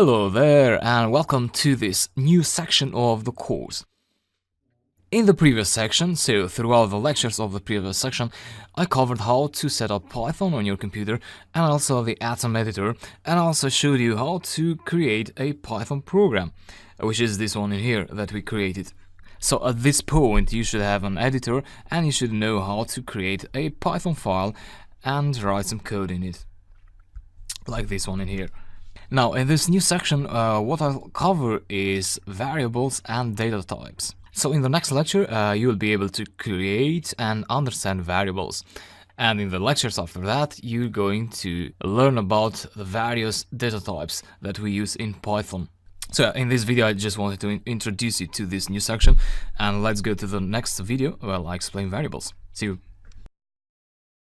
Hello there and welcome to this new section of the course. In the previous section, so throughout the lectures of the previous section, I covered how to set up Python on your computer and also the Atom editor, and also showed you how to create a Python program, which is this one in here that we created. So at this point you should have an editor and you should know how to create a Python file and write some code in it, like this one in here. Now, in this new section, what I'll cover is variables and data types. So in the next lecture, you will be able to create and understand variables. And in the lectures after that, you're going to learn about the various data types that we use in Python. So in this video, I just wanted to introduce you to this new section. And let's go to the next video where I explain variables. See you.